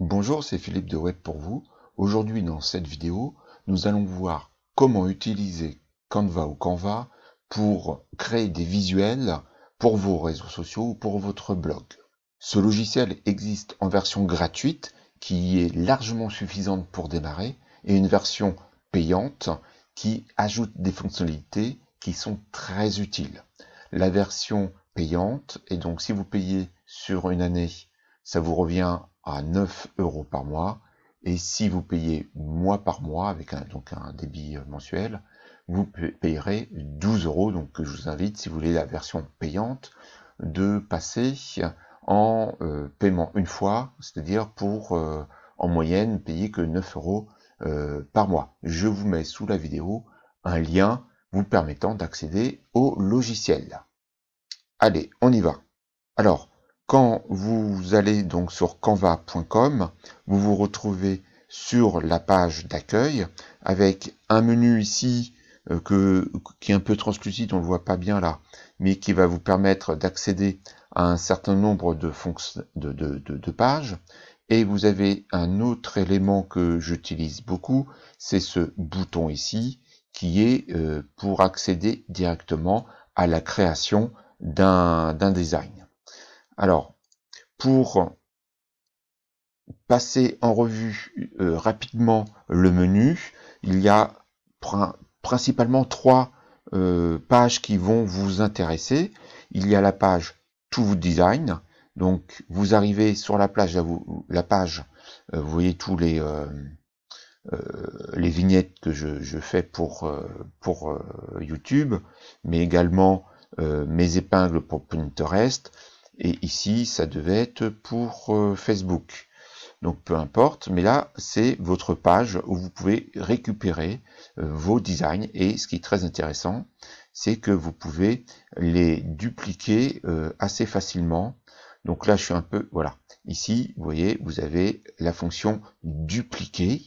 Bonjour, c'est Philippe de Web pour vous. Aujourd'hui, dans cette vidéo, nous allons voir comment utiliser Canva ou Canva pour créer des visuels pour vos réseaux sociaux ou pour votre blog. Ce logiciel existe en version gratuite qui est largement suffisante pour démarrer et une version payante qui ajoute des fonctionnalités qui sont très utiles. La version payante, et donc si vous payez sur une année, ça vous revient à 9 € par mois. Et si vous payez mois par mois, avec un débit mensuel, vous payerez 12 €. Donc je vous invite, si vous voulez la version payante, de passer en paiement une fois, c'est-à-dire pour en moyenne payer que 9 € par mois. Je vous mets sous la vidéo un lien vous permettant d'accéder au logiciel. Allez, on y va. Alors, quand vous allez donc sur canva.com, vous vous retrouvez sur la page d'accueil avec un menu ici qui est un peu translucide, on ne le voit pas bien là, mais qui va vous permettre d'accéder à un certain nombre de pages. Et vous avez un autre élément que j'utilise beaucoup, c'est ce bouton ici, qui est pour accéder directement à la création d'un design. Alors, pour passer en revue rapidement le menu, il y a principalement trois pages qui vont vous intéresser. Il y a la page Tout Design. Donc, vous arrivez sur la page, vous voyez tous les vignettes que je fais pour YouTube, mais également mes épingles pour Pinterest. Et ici, ça devait être pour Facebook. Donc peu importe, mais là, c'est votre page où vous pouvez récupérer vos designs. Et ce qui est très intéressant, c'est que vous pouvez les dupliquer assez facilement. Donc là, je suis un peu... Voilà. Ici, vous voyez, vous avez la fonction dupliquer,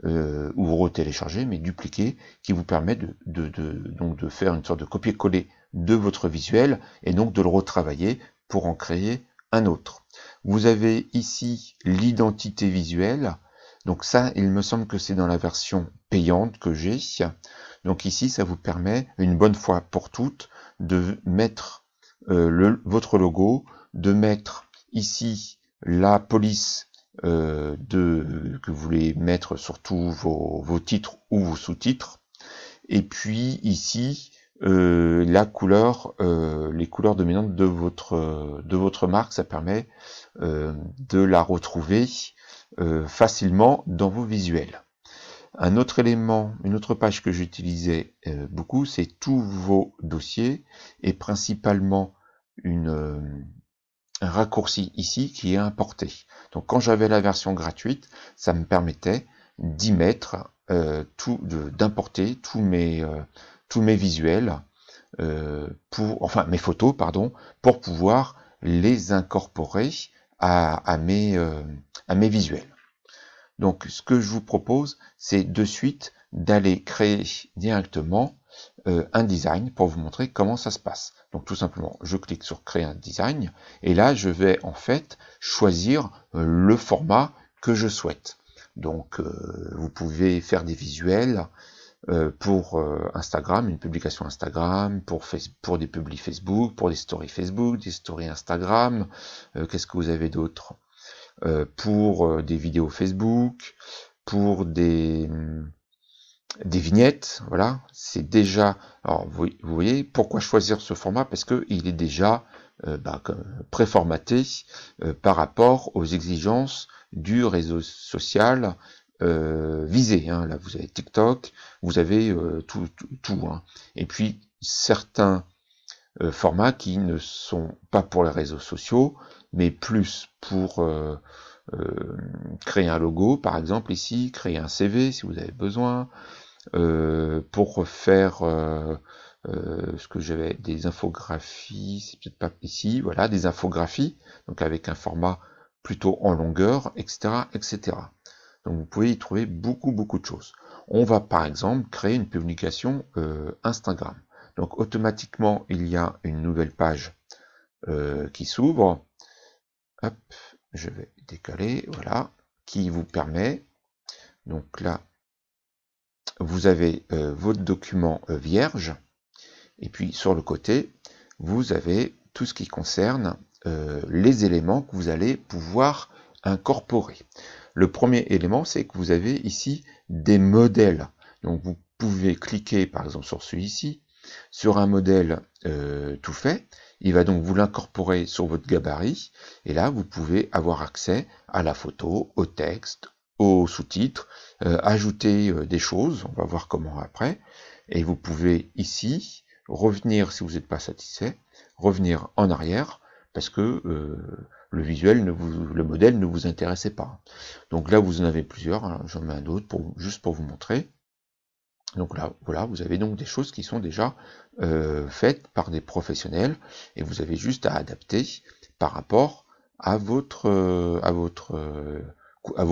ou retélécharger, mais dupliquer, qui vous permet donc de faire une sorte de copier-coller de votre visuel, et donc de le retravailler pour en créer un autre. Vous avez ici l'identité visuelle. Donc ça, il me semble que c'est dans la version payante que j'ai. Donc ici, ça vous permet, une bonne fois pour toutes, de mettre votre logo, de mettre ici la police que vous voulez mettre sur tous vos titres ou vos sous-titres. Et puis ici, la couleur, les couleurs dominantes de votre marque, ça permet de la retrouver facilement dans vos visuels. Un autre élément, une autre page que j'utilisais beaucoup, c'est tous vos dossiers et principalement un raccourci ici qui est importé. Donc quand j'avais la version gratuite, ça me permettait d'y mettre d'importer tous mes visuels, enfin mes photos, pardon, pour pouvoir les incorporer à mes visuels. Donc ce que je vous propose, c'est de suite d'aller créer directement un design pour vous montrer comment ça se passe. Donc tout simplement, je clique sur créer un design et là je vais en fait choisir le format que je souhaite. Donc vous pouvez faire des visuels pour Instagram, une publication Instagram, pour des publis Facebook, pour des stories Facebook, des stories Instagram. Qu'est-ce que vous avez d'autre? Pour des vidéos Facebook, pour des vignettes, voilà, c'est déjà... Alors, vous voyez, pourquoi choisir ce format? Parce que il est déjà préformaté par rapport aux exigences du réseau social visé. Hein. Là, vous avez TikTok, vous avez tout. Hein. Et puis, certains formats qui ne sont pas pour les réseaux sociaux, mais plus pour créer un logo, par exemple ici, créer un CV si vous avez besoin, pour faire ce que j'avais, des infographies, c'est peut-être pas ici, voilà, des infographies, donc avec un format plutôt en longueur, etc., etc. Donc vous pouvez y trouver beaucoup de choses. On va par exemple créer une publication Instagram. Donc automatiquement, il y a une nouvelle page qui s'ouvre. Hop, je vais décaler, voilà. qui vous permet, donc là, vous avez votre document vierge, et puis sur le côté, vous avez tout ce qui concerne les éléments que vous allez pouvoir incorporer. Le premier élément, c'est que vous avez ici des modèles. Donc vous pouvez cliquer par exemple sur celui-ci, sur un modèle tout fait. Il va donc vous l'incorporer sur votre gabarit, et là vous pouvez avoir accès à la photo, au texte, aux sous-titres, ajouter des choses, on va voir comment après, et vous pouvez ici revenir si vous n'êtes pas satisfait, revenir en arrière, parce que le visuel, le modèle ne vous intéressait pas. Donc là vous en avez plusieurs, hein, j'en mets un autre juste pour vous montrer. Donc là, voilà, vous avez donc des choses qui sont déjà faites par des professionnels, et vous avez juste à adapter par rapport à vos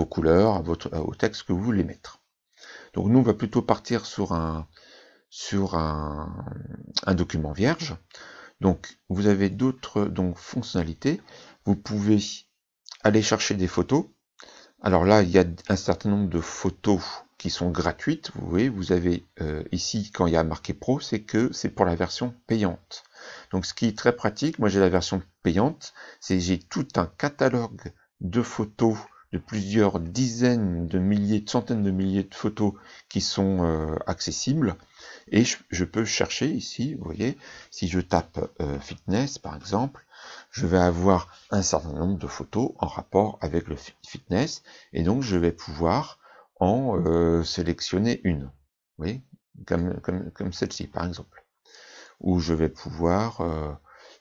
couleurs, au texte que vous voulez mettre. Donc nous, on va plutôt partir sur un document vierge. Donc vous avez d'autres fonctionnalités. Vous pouvez aller chercher des photos. Alors là, il y a un certain nombre de photos qui sont gratuites. Vous voyez, vous avez ici, quand il y a marqué Pro, c'est que c'est pour la version payante. Donc ce qui est très pratique, moi j'ai la version payante, c'est j'ai tout un catalogue de photos, de plusieurs dizaines de milliers, de centaines de milliers de photos qui sont accessibles. Et je peux chercher ici, vous voyez, si je tape fitness par exemple, je vais avoir un certain nombre de photos en rapport avec le fitness, et donc je vais pouvoir en sélectionner une, vous voyez, comme celle-ci par exemple, où je vais pouvoir,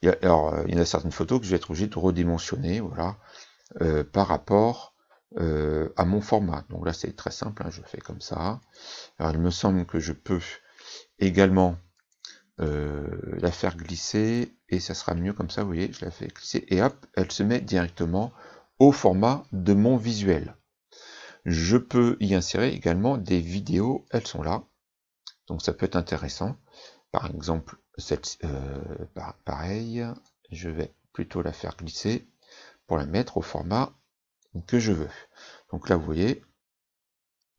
il y en a certaines photos que je vais être obligé de redimensionner, voilà, par rapport à mon format. Donc là c'est très simple, hein, je fais comme ça. Alors il me semble que je peux également la faire glisser, et ça sera mieux comme ça, vous voyez, je la fais glisser, et hop, elle se met directement au format de mon visuel. Je peux y insérer également des vidéos, elles sont là, donc ça peut être intéressant. Par exemple, pareil, je vais plutôt la faire glisser pour la mettre au format que je veux. Donc là, vous voyez,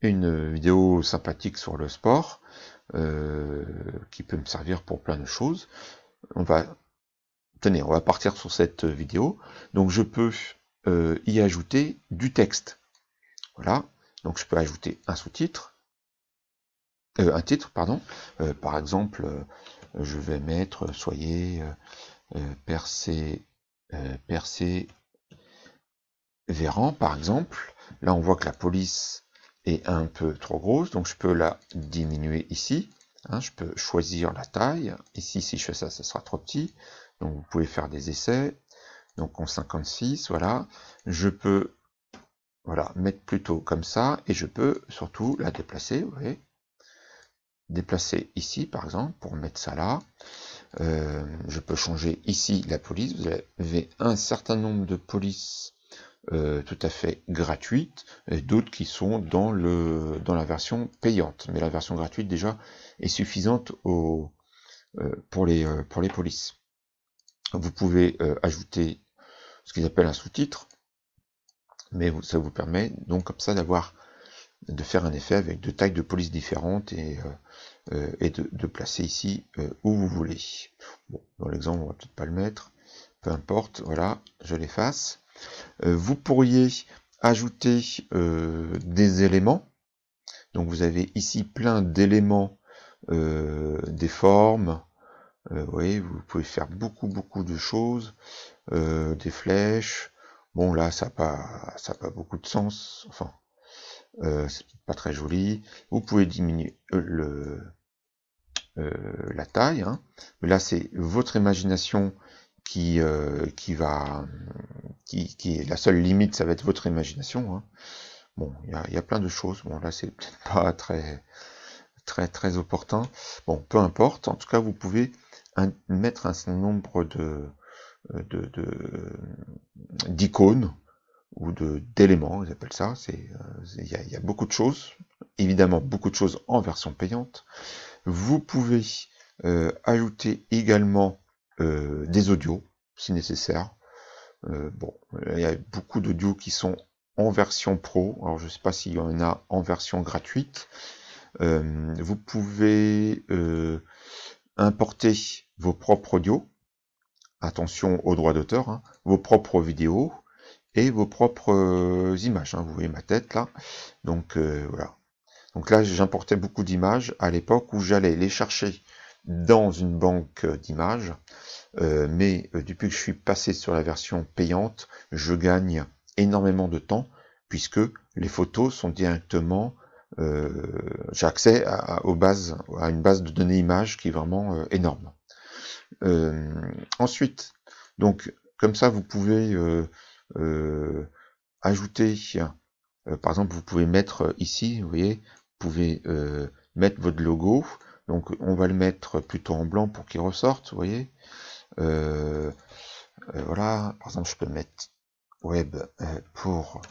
une vidéo sympathique sur le sport, qui peut me servir pour plein de choses. On va partir sur cette vidéo. Donc je peux y ajouter du texte. Voilà. Donc je peux ajouter un sous-titre, un titre, pardon. Par exemple, je vais mettre soyez persévérant, par exemple. Là, on voit que la police est un peu trop grosse, donc je peux la diminuer ici. Hein, je peux choisir la taille. Ici, si je fais ça, ça sera trop petit. Donc vous pouvez faire des essais. Donc en 56, voilà. Je peux mettre plutôt comme ça, et je peux surtout la déplacer, vous voyez. Déplacer ici, par exemple, pour mettre ça là. Je peux changer ici la police. Vous avez un certain nombre de polices tout à fait gratuites, et d'autres qui sont dans la version payante. Mais la version gratuite déjà est suffisante pour les polices. Vous pouvez ajouter ce qu'ils appellent un sous-titre, mais ça vous permet donc comme ça de faire un effet avec deux tailles de police différentes, et de placer ici où vous voulez. Bon, dans l'exemple, on va peut-être pas le mettre, peu importe, voilà, je l'efface. Vous pourriez ajouter des éléments. Donc vous avez ici plein d'éléments, des formes, vous voyez, vous pouvez faire beaucoup de choses, des flèches. Bon là ça n'a pas beaucoup de sens, enfin c'est pas très joli. Vous pouvez diminuer la taille, hein. Mais là c'est votre imagination qui est la seule limite, ça va être votre imagination, hein. Bon, il y a plein de choses. Bon là c'est peut-être pas très opportun. Bon, peu importe. En tout cas, vous pouvez mettre un certain nombre d'icônes ou d'éléments, ils appellent ça. Il y a beaucoup de choses. Évidemment, beaucoup de choses en version payante. Vous pouvez ajouter également des audios, si nécessaire. Bon, il y a beaucoup d'audios qui sont en version pro. Alors je ne sais pas s'il y en a en version gratuite. Vous pouvez importer vos propres audios. Attention aux droits d'auteur, hein, vos propres vidéos et vos propres images. Hein. Vous voyez ma tête là. Donc voilà. Donc là, j'importais beaucoup d'images à l'époque où j'allais les chercher dans une banque d'images. Mais depuis que je suis passé sur la version payante, je gagne énormément de temps puisque les photos sont directement... j'ai accès à une base de données images qui est vraiment énorme. Ensuite, donc comme ça, vous pouvez ajouter, par exemple, vous pouvez mettre ici, vous voyez, vous pouvez mettre votre logo. Donc on va le mettre plutôt en blanc pour qu'il ressorte, vous voyez. Voilà, par exemple, je peux mettre web pour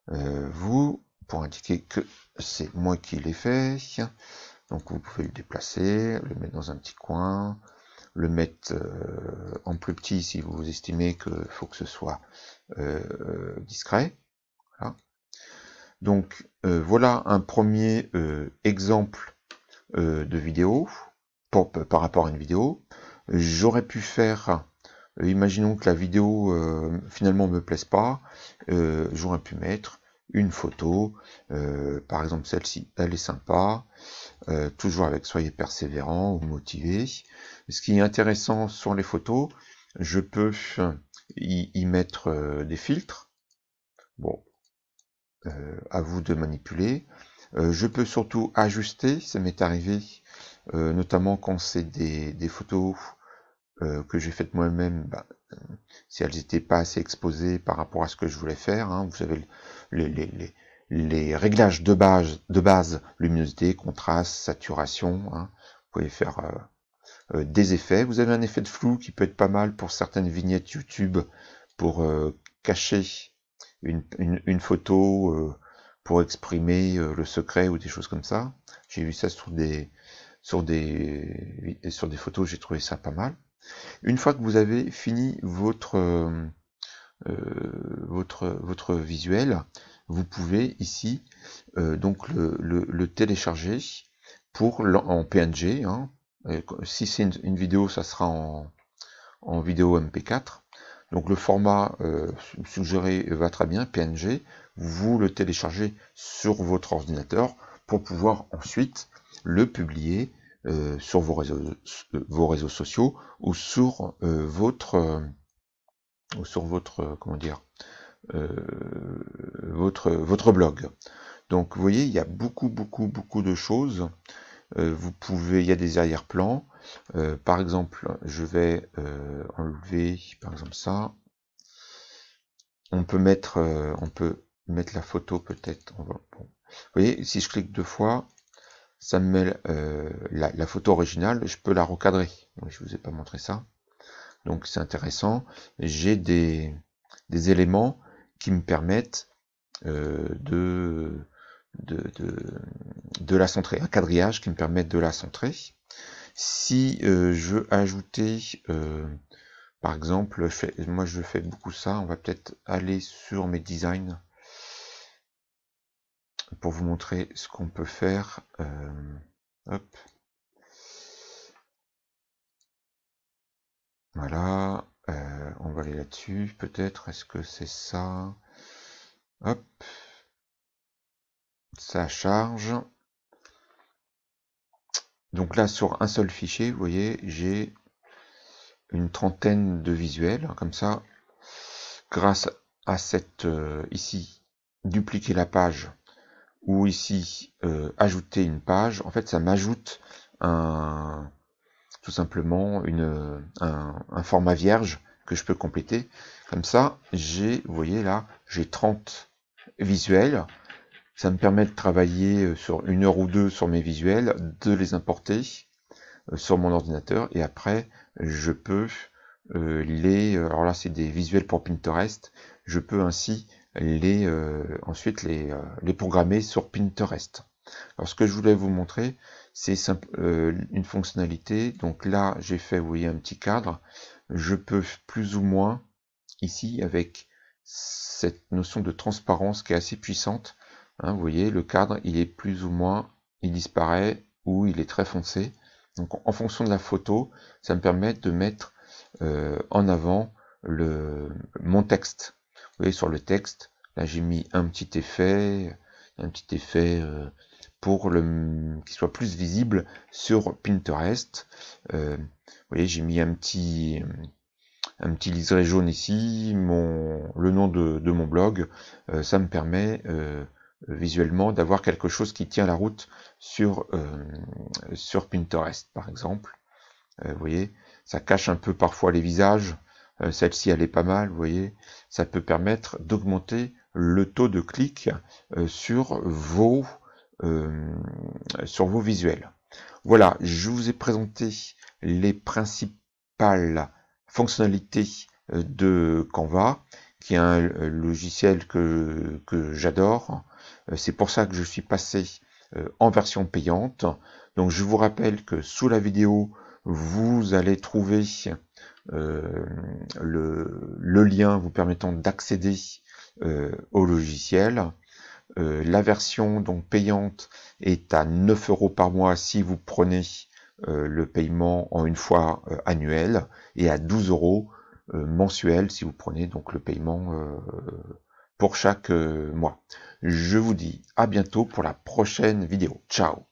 vous, pour indiquer que c'est moi qui l'ai fait. Donc vous pouvez le déplacer, le mettre dans un petit coin, le mettre en plus petit si vous estimez qu'il faut que ce soit discret. Voilà. Donc voilà un premier exemple de vidéo par rapport à une vidéo. J'aurais pu faire, imaginons que la vidéo finalement me plaise pas, j'aurais pu mettre une photo, par exemple celle-ci, elle est sympa, toujours avec soyez persévérant ou motivé. Ce qui est intéressant sur les photos, je peux y mettre des filtres. Bon, à vous de manipuler. Je peux surtout ajuster, ça m'est arrivé, notamment quand c'est des photos que j'ai faites moi-même, si elles n'étaient pas assez exposées par rapport à ce que je voulais faire. Hein, vous avez les réglages de base, luminosité, contraste, saturation. Hein, vous pouvez faire des effets. Vous avez un effet de flou qui peut être pas mal pour certaines vignettes YouTube pour cacher une photo, pour exprimer le secret ou des choses comme ça. J'ai vu ça sur des photos, j'ai trouvé ça pas mal. Une fois que vous avez fini votre visuel, vous pouvez ici donc le télécharger en PNG. Hein. Si c'est une vidéo, ça sera en vidéo MP4. Donc le format suggéré va très bien, PNG. Vous le téléchargez sur votre ordinateur pour pouvoir ensuite le publier sur vos réseaux sociaux ou sur votre comment dire votre blog. Donc vous voyez, il y a beaucoup de choses. Il y a des arrière-plans. Par exemple, je vais enlever par exemple ça. On peut mettre la photo peut-être. Bon. Vous voyez, si je clique 2 fois, ça me met la photo originale, je peux la recadrer. Donc, je vous ai pas montré ça. Donc c'est intéressant. J'ai des éléments qui me permettent de la centrer. Un quadrillage qui me permet de la centrer. Si je veux ajouter, par exemple, moi je fais beaucoup ça, on va peut-être aller sur mes designs pour vous montrer ce qu'on peut faire. Hop. Voilà, on va aller là-dessus, peut-être, est-ce que c'est ça? Hop, ça charge. Donc là, sur un seul fichier, vous voyez, j'ai une trentaine de visuels, comme ça, grâce à cette, ici, dupliquer la page, ou ici, ajouter une page, en fait, ça m'ajoute tout simplement un format vierge que je peux compléter. Comme ça, vous voyez là, j'ai 30 visuels. Ça me permet de travailler sur 1 heure ou 2 sur mes visuels, de les importer sur mon ordinateur, et après, je peux alors là c'est des visuels pour Pinterest, je peux ainsi ensuite les programmer sur Pinterest. Alors ce que je voulais vous montrer, c'est une fonctionnalité. Donc là j'ai fait, vous voyez, un petit cadre. Je peux plus ou moins ici avec cette notion de transparence qui est assez puissante. Hein, vous voyez, le cadre, il est plus ou moins, il disparaît ou il est très foncé. Donc en fonction de la photo, ça me permet de mettre en avant mon texte. Vous voyez, sur le texte, là j'ai mis un petit effet pour qu'il soit plus visible sur Pinterest. Vous voyez, j'ai mis un petit liseré jaune ici, le nom de mon blog. Ça me permet visuellement d'avoir quelque chose qui tient la route sur Pinterest, par exemple. Vous voyez, ça cache un peu parfois les visages. Celle-ci, elle est pas mal, vous voyez. Ça peut permettre d'augmenter le taux de clic sur vos visuels. Voilà, je vous ai présenté les principales fonctionnalités de Canva, qui est un logiciel que j'adore. C'est pour ça que je suis passé en version payante. Donc je vous rappelle que sous la vidéo, vous allez trouver le lien vous permettant d'accéder au logiciel. La version donc payante est à 9 € par mois si vous prenez le paiement en une fois annuel, et à 12 € mensuel si vous prenez donc le paiement pour chaque mois. Je vous dis à bientôt pour la prochaine vidéo. Ciao!